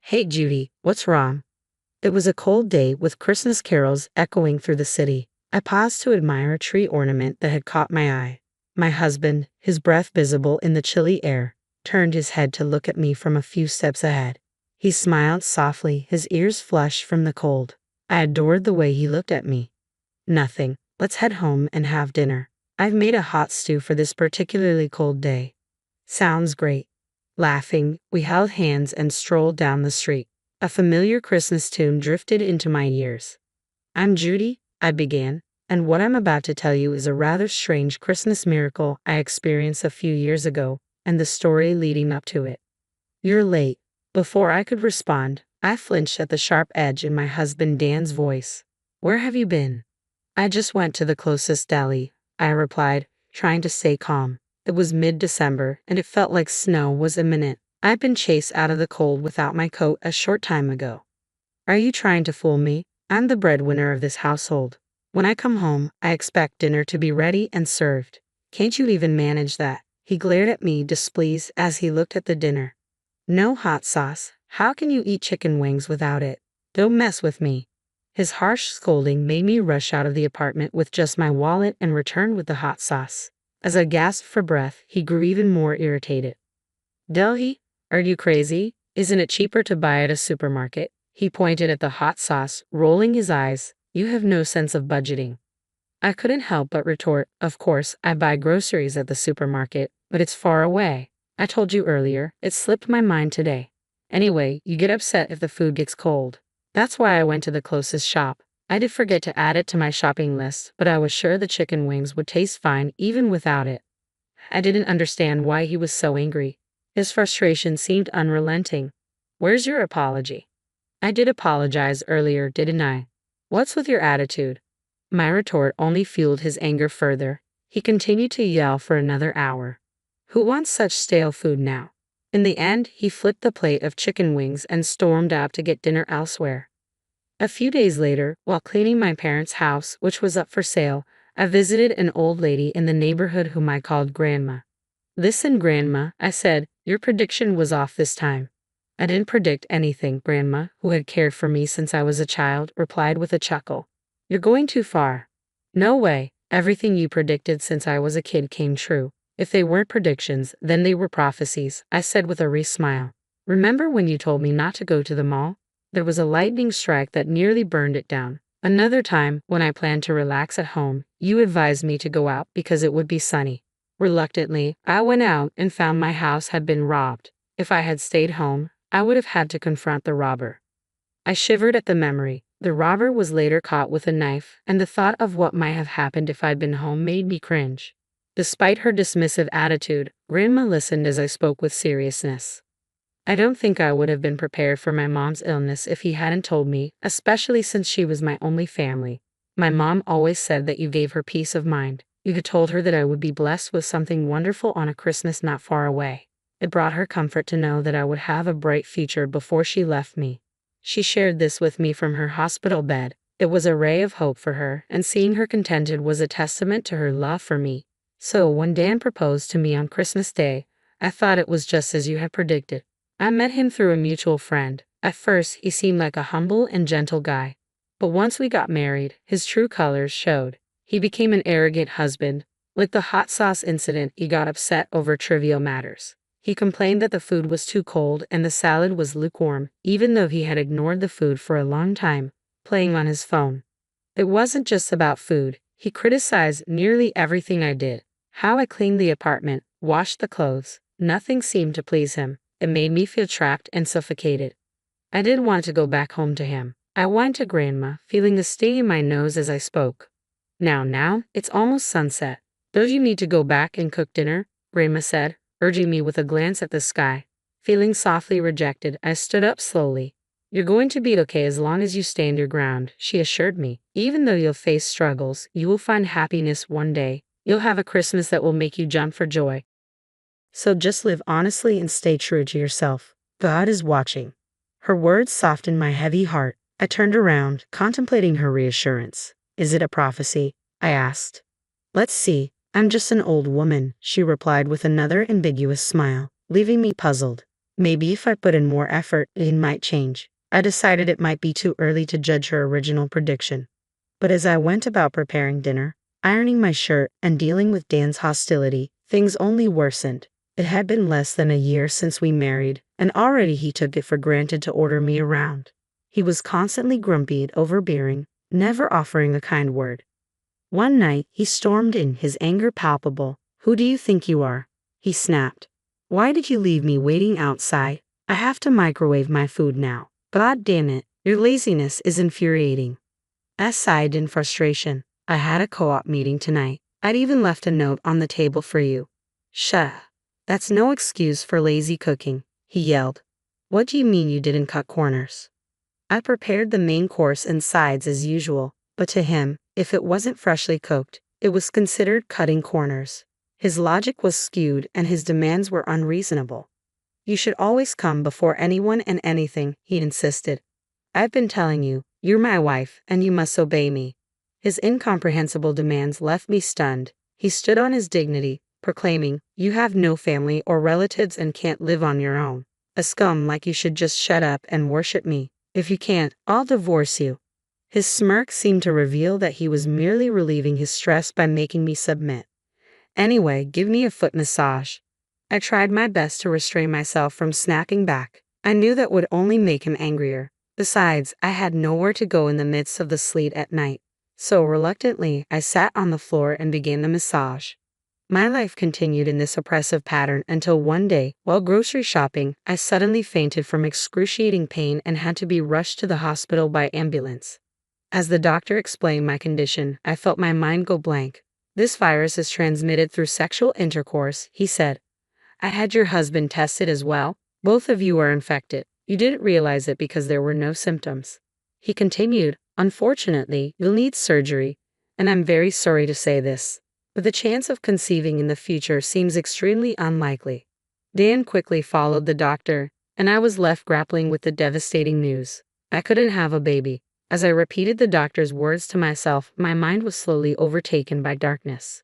Hey Judy, what's wrong? It was a cold day with Christmas carols echoing through the city. I paused to admire a tree ornament that had caught my eye. My husband, his breath visible in the chilly air, turned his head to look at me from a few steps ahead. He smiled softly, his ears flushed from the cold. I adored the way he looked at me. Nothing. Let's head home and have dinner. I've made a hot stew for this particularly cold day. Sounds great. Laughing, we held hands and strolled down the street. A familiar Christmas tune drifted into my ears. I'm Judy, I began, and what I'm about to tell you is a rather strange Christmas miracle I experienced a few years ago, and the story leading up to it. You're late. Before I could respond, I flinched at the sharp edge in my husband Dan's voice. Where have you been? I just went to the closest deli, I replied, trying to stay calm. It was mid-December, and it felt like snow was imminent. I'd been chased out of the cold without my coat a short time ago. Are you trying to fool me? I'm the breadwinner of this household. When I come home, I expect dinner to be ready and served. Can't you even manage that? He glared at me displeased as he looked at the dinner. No hot sauce. How can you eat chicken wings without it? Don't mess with me. His harsh scolding made me rush out of the apartment with just my wallet and return with the hot sauce. As I gasped for breath, he grew even more irritated. Delhi, are you crazy? Isn't it cheaper to buy at a supermarket? He pointed at the hot sauce, rolling his eyes. You have no sense of budgeting. I couldn't help but retort, of course, I buy groceries at the supermarket, but it's far away. I told you earlier, it slipped my mind today. Anyway, you get upset if the food gets cold. That's why I went to the closest shop. I did forget to add it to my shopping list, but I was sure the chicken wings would taste fine even without it. I didn't understand why he was so angry. His frustration seemed unrelenting. Where's your apology? I did apologize earlier, didn't I? What's with your attitude? My retort only fueled his anger further. He continued to yell for another hour. Who wants such stale food now? In the end, he flipped the plate of chicken wings and stormed out to get dinner elsewhere. A few days later, while cleaning my parents' house, which was up for sale, I visited an old lady in the neighborhood whom I called Grandma. Listen, Grandma, I said, your prediction was off this time. I didn't predict anything, Grandma, who had cared for me since I was a child, replied with a chuckle. You're going too far. No way, everything you predicted since I was a kid came true. If they weren't predictions, then they were prophecies, I said with a wry smile. Remember when you told me not to go to the mall? There was a lightning strike that nearly burned it down. Another time, when I planned to relax at home, you advised me to go out because it would be sunny. Reluctantly, I went out and found my house had been robbed. If I had stayed home, I would have had to confront the robber. I shivered at the memory. The robber was later caught with a knife, and the thought of what might have happened if I'd been home made me cringe. Despite her dismissive attitude, Grandma listened as I spoke with seriousness. I don't think I would have been prepared for my mom's illness if he hadn't told me, especially since she was my only family. My mom always said that you gave her peace of mind. You had told her that I would be blessed with something wonderful on a Christmas not far away. It brought her comfort to know that I would have a bright future before she left me. She shared this with me from her hospital bed. It was a ray of hope for her, and seeing her contented was a testament to her love for me. So when Dan proposed to me on Christmas Day, I thought it was just as you had predicted. I met him through a mutual friend. At first, he seemed like a humble and gentle guy. But once we got married, his true colors showed. He became an arrogant husband. Like the hot sauce incident, he got upset over trivial matters. He complained that the food was too cold and the salad was lukewarm, even though he had ignored the food for a long time, playing on his phone. It wasn't just about food. He criticized nearly everything I did. How I cleaned the apartment, washed the clothes. Nothing seemed to please him. It made me feel trapped and suffocated. I didn't want to go back home to him. I went to Grandma, feeling a sting in my nose as I spoke. Now, it's almost sunset. Don't you need to go back and cook dinner? Grandma said, urging me with a glance at the sky. Feeling softly rejected, I stood up slowly. You're going to be okay as long as you stand your ground, she assured me. Even though you'll face struggles, you will find happiness one day. You'll have a Christmas that will make you jump for joy. So just live honestly and stay true to yourself. God is watching. Her words softened my heavy heart. I turned around, contemplating her reassurance. Is it a prophecy? I asked. Let's see. I'm just an old woman, she replied with another ambiguous smile, leaving me puzzled. Maybe if I put in more effort, it might change. I decided it might be too early to judge her original prediction. But as I went about preparing dinner, ironing my shirt, and dealing with Dan's hostility, things only worsened. It had been less than a year since we married, and already he took it for granted to order me around. He was constantly grumpy and overbearing, never offering a kind word. One night, he stormed in, his anger palpable. "Who do you think you are?" he snapped. "Why did you leave me waiting outside? I have to microwave my food now. God damn it, your laziness is infuriating." I sighed in frustration. "I had a co-op meeting tonight. I'd even left a note on the table for you." "Shut. That's no excuse for lazy cooking," he yelled. "What do you mean you didn't cut corners?" I prepared the main course and sides as usual, but to him, if it wasn't freshly cooked, it was considered cutting corners. His logic was skewed and his demands were unreasonable. "You should always come before anyone and anything," he insisted. "I've been telling you, you're my wife, and you must obey me." His incomprehensible demands left me stunned. He stood on his dignity, proclaiming, "You have no family or relatives and can't live on your own. A scum like you should just shut up and worship me. If you can't, I'll divorce you." His smirk seemed to reveal that he was merely relieving his stress by making me submit. "Anyway, give me a foot massage." I tried my best to restrain myself from snapping back. I knew that would only make him angrier. Besides, I had nowhere to go in the midst of the sleet at night. So reluctantly, I sat on the floor and began the massage. My life continued in this oppressive pattern until one day, while grocery shopping, I suddenly fainted from excruciating pain and had to be rushed to the hospital by ambulance. As the doctor explained my condition, I felt my mind go blank. "This virus is transmitted through sexual intercourse," he said. "I had your husband tested as well. Both of you are infected. You didn't realize it because there were no symptoms." He continued, "Unfortunately, you'll need surgery, and I'm very sorry to say this, but the chance of conceiving in the future seems extremely unlikely." Dan quickly followed the doctor, and I was left grappling with the devastating news. I couldn't have a baby. As I repeated the doctor's words to myself, my mind was slowly overtaken by darkness.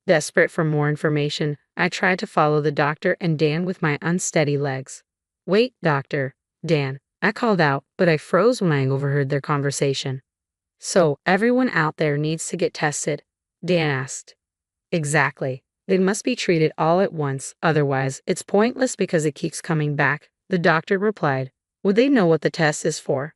Desperate for more information, I tried to follow the doctor and Dan with my unsteady legs. "Wait, doctor, Dan," I called out, but I froze when I overheard their conversation. "So, everyone out there needs to get tested?" Dan asked. "Exactly. They must be treated all at once, otherwise, it's pointless because it keeps coming back," the doctor replied. "Would they know what the test is for?"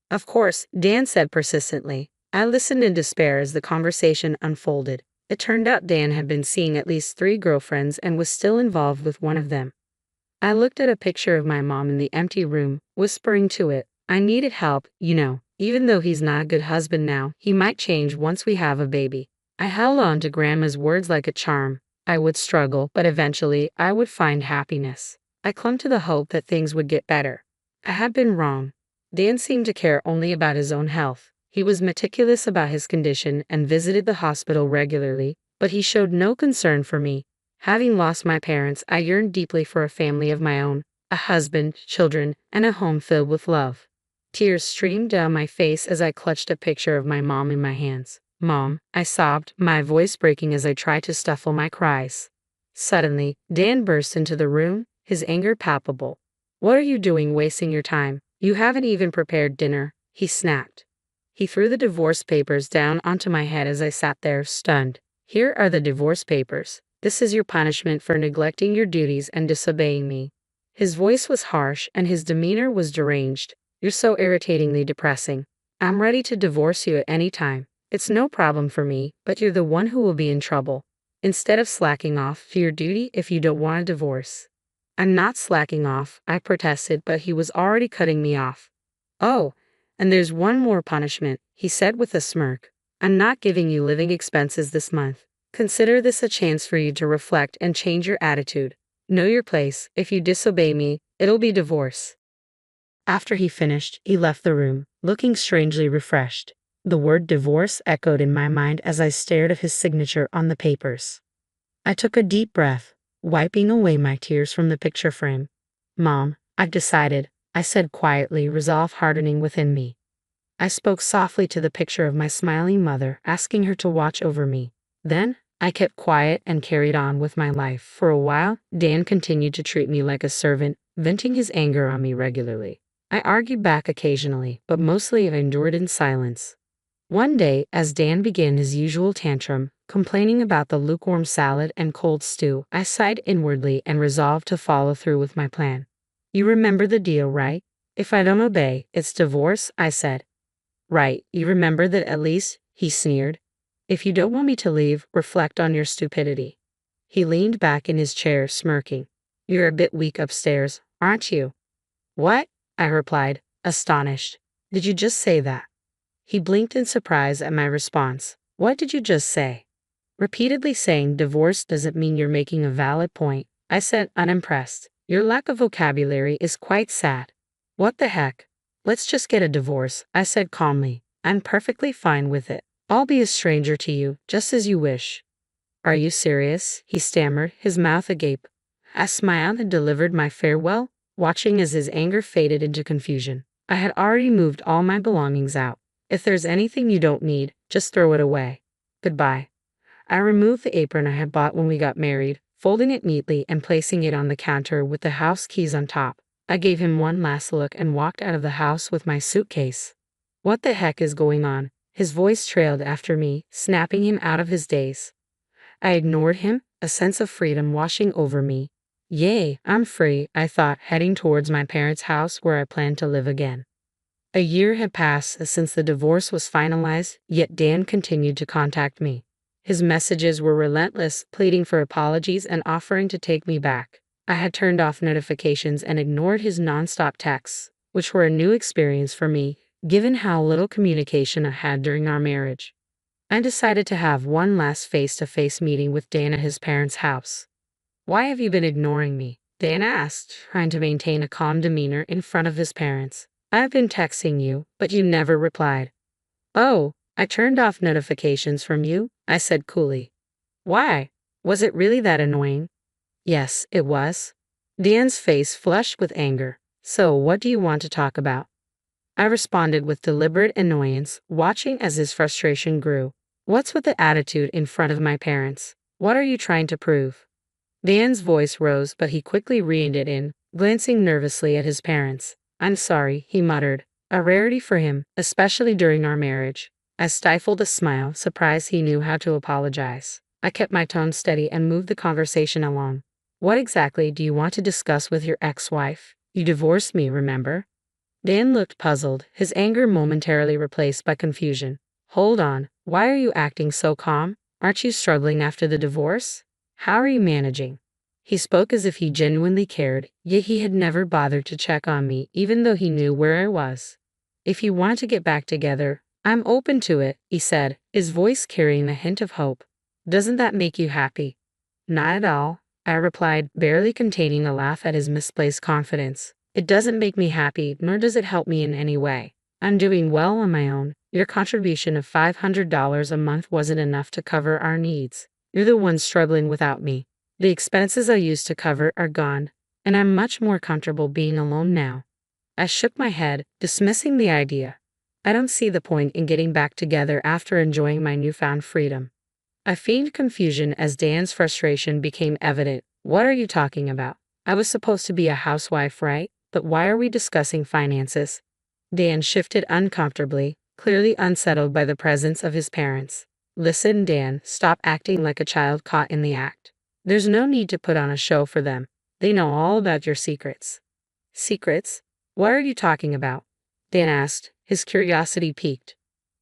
"Of course," Dan said persistently. I listened in despair as the conversation unfolded. It turned out Dan had been seeing at least 3 girlfriends and was still involved with one of them. I looked at a picture of my mom in the empty room, whispering to it, "I needed help, you know. Even though he's not a good husband now, he might change once we have a baby." I held on to Grandma's words like a charm. I would struggle, but eventually I would find happiness. I clung to the hope that things would get better. I had been wrong. Dan seemed to care only about his own health. He was meticulous about his condition and visited the hospital regularly, but he showed no concern for me. Having lost my parents, I yearned deeply for a family of my own, a husband, children, and a home filled with love. Tears streamed down my face as I clutched a picture of my mom in my hands. "Mom," I sobbed, my voice breaking as I tried to stifle my cries. Suddenly, Dan burst into the room, his anger palpable. "What are you doing wasting your time? You haven't even prepared dinner," he snapped. He threw the divorce papers down onto my head as I sat there, stunned. "Here are the divorce papers. This is your punishment for neglecting your duties and disobeying me." His voice was harsh and his demeanor was deranged. "You're so irritatingly depressing. I'm ready to divorce you at any time. It's no problem for me, but you're the one who will be in trouble. Instead of slacking off to your duty if you don't want a divorce." "I'm not slacking off," I protested, but he was already cutting me off. "Oh, and there's one more punishment," he said with a smirk. "I'm not giving you living expenses this month. Consider this a chance for you to reflect and change your attitude. Know your place. If you disobey me, it'll be divorce." After he finished, he left the room, looking strangely refreshed. The word divorce echoed in my mind as I stared at his signature on the papers. I took a deep breath, wiping away my tears from the picture frame. "Mom, I've decided," I said quietly, resolve hardening within me. I spoke softly to the picture of my smiling mother, asking her to watch over me. Then, I kept quiet and carried on with my life. For a while, Dan continued to treat me like a servant, venting his anger on me regularly. I argued back occasionally, but mostly I endured in silence. One day, as Dan began his usual tantrum, complaining about the lukewarm salad and cold stew, I sighed inwardly and resolved to follow through with my plan. You remember the deal, right? If I don't obey, it's divorce, I said. Right, you remember that at least, he sneered. If you don't want me to leave, reflect on your stupidity. He leaned back in his chair, smirking. You're a bit weak upstairs, aren't you? What? I replied, astonished. Did you just say that? He blinked in surprise at my response. What did you just say? Repeatedly saying divorce doesn't mean you're making a valid point, I said, unimpressed. Your lack of vocabulary is quite sad. What the heck? Let's just get a divorce, I said calmly. I'm perfectly fine with it. I'll be a stranger to you, just as you wish. Are you serious? He stammered, his mouth agape. I smiled and delivered my farewell, watching as his anger faded into confusion. I had already moved all my belongings out. If there's anything you don't need, just throw it away. Goodbye. I removed the apron I had bought when we got married, folding it neatly and placing it on the counter with the house keys on top. I gave him one last look and walked out of the house with my suitcase. What the heck is going on? His voice trailed after me, snapping him out of his daze. I ignored him, a sense of freedom washing over me. Yay, I'm free, I thought, heading towards my parents' house where I planned to live again. A year had passed since the divorce was finalized, yet Dan continued to contact me. His messages were relentless, pleading for apologies and offering to take me back. I had turned off notifications and ignored his nonstop texts, which were a new experience for me, given how little communication I had during our marriage. I decided to have one last face-to-face meeting with Dan at his parents' house. Why have you been ignoring me? Dan asked, trying to maintain a calm demeanor in front of his parents. I've been texting you, but you never replied. Oh, I turned off notifications from you, I said coolly. Why? Was it really that annoying? Yes, it was. Dan's face flushed with anger. So, what do you want to talk about? I responded with deliberate annoyance, watching as his frustration grew. What's with the attitude in front of my parents? What are you trying to prove? Dan's voice rose, but he quickly reined it in, glancing nervously at his parents. I'm sorry, he muttered, a rarity for him, especially during our marriage. I stifled a smile, surprised he knew how to apologize. I kept my tone steady and moved the conversation along. What exactly do you want to discuss with your ex-wife? You divorced me, remember? Dan looked puzzled, his anger momentarily replaced by confusion. Hold on, why are you acting so calm? Aren't you struggling after the divorce? How are you managing? He spoke as if he genuinely cared, yet he had never bothered to check on me, even though he knew where I was. If you want to get back together, I'm open to it, he said, his voice carrying a hint of hope. Doesn't that make you happy? Not at all, I replied, barely containing a laugh at his misplaced confidence. It doesn't make me happy, nor does it help me in any way. I'm doing well on my own. Your contribution of $500 a month wasn't enough to cover our needs. You're the one struggling without me. The expenses I used to cover are gone, and I'm much more comfortable being alone now. I shook my head, dismissing the idea. I don't see the point in getting back together after enjoying my newfound freedom. I feigned confusion as Dan's frustration became evident. What are you talking about? I was supposed to be a housewife, right? But why are we discussing finances? Dan shifted uncomfortably, clearly unsettled by the presence of his parents. Listen, Dan, stop acting like a child caught in the act. There's no need to put on a show for them. They know all about your secrets. Secrets? What are you talking about? Dan asked, his curiosity piqued.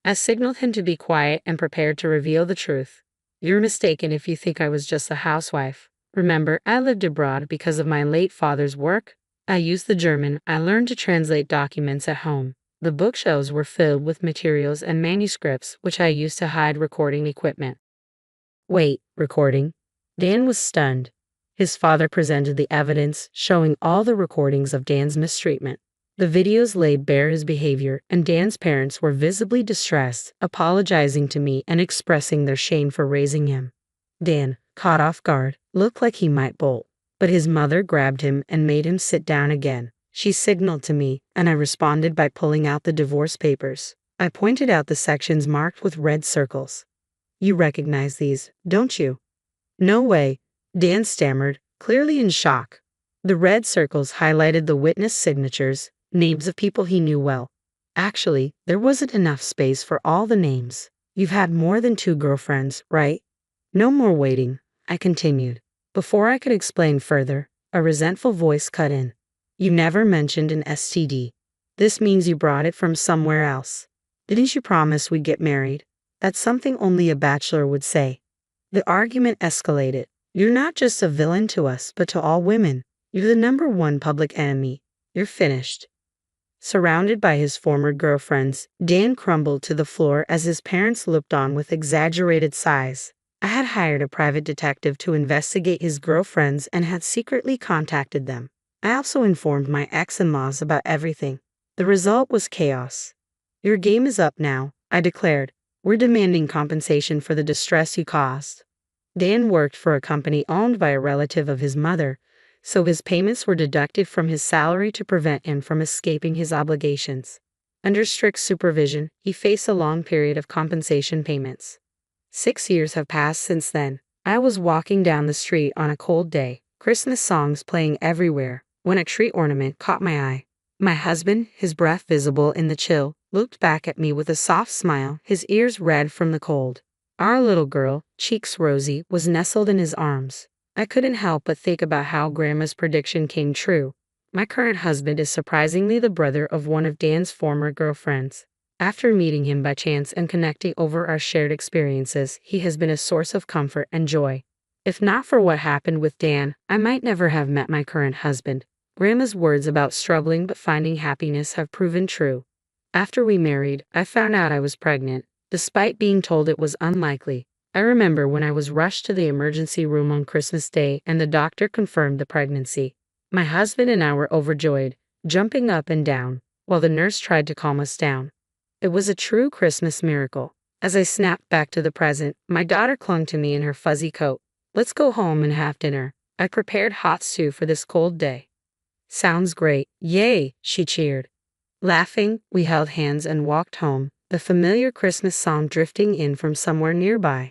I signaled him to be quiet and prepared to reveal the truth. You're mistaken if you think I was just a housewife. Remember, I lived abroad because of my late father's work. I used the German. I learned to translate documents at home. The bookshelves were filled with materials and manuscripts which I used to hide recording equipment. Wait, recording? Dan was stunned. His father presented the evidence, showing all the recordings of Dan's mistreatment. The videos laid bare his behavior, and Dan's parents were visibly distressed, apologizing to me and expressing their shame for raising him. Dan, caught off guard, looked like he might bolt, but his mother grabbed him and made him sit down again. She signaled to me, and I responded by pulling out the divorce papers. I pointed out the sections marked with red circles. You recognize these, don't you? No way, Dan stammered, clearly in shock. The red circles highlighted the witness signatures, names of people he knew well. Actually, there wasn't enough space for all the names. You've had more than 2 girlfriends, right? No more waiting, I continued. Before I could explain further, a resentful voice cut in. You never mentioned an STD. This means you brought it from somewhere else. Didn't you promise we'd get married? That's something only a bachelor would say. The argument escalated. You're not just a villain to us, but to all women. You're the #1 public enemy. You're finished. Surrounded by his former girlfriends, Dan crumbled to the floor as his parents looked on with exaggerated sighs. I had hired a private detective to investigate his girlfriends and had secretly contacted them. I also informed my ex-in-laws about everything. The result was chaos. Your game is up now, I declared. We're demanding compensation for the distress you caused. Dan worked for a company owned by a relative of his mother, so his payments were deducted from his salary to prevent him from escaping his obligations. Under strict supervision, he faced a long period of compensation payments. 6 years have passed since then. I was walking down the street on a cold day, Christmas songs playing everywhere, when a tree ornament caught my eye. My husband, his breath visible in the chill, looked back at me with a soft smile, his ears red from the cold. Our little girl, cheeks rosy, was nestled in his arms. I couldn't help but think about how Grandma's prediction came true. My current husband is surprisingly the brother of one of Dan's former girlfriends. After meeting him by chance and connecting over our shared experiences, he has been a source of comfort and joy. If not for what happened with Dan, I might never have met my current husband. Grandma's words about struggling but finding happiness have proven true. After we married, I found out I was pregnant, despite being told it was unlikely. I remember when I was rushed to the emergency room on Christmas Day and the doctor confirmed the pregnancy. My husband and I were overjoyed, jumping up and down, while the nurse tried to calm us down. It was a true Christmas miracle. As I snapped back to the present, my daughter clung to me in her fuzzy coat. Let's go home and have dinner. I prepared hot stew for this cold day. Sounds great. Yay, she cheered. Laughing, we held hands and walked home, the familiar Christmas song drifting in from somewhere nearby.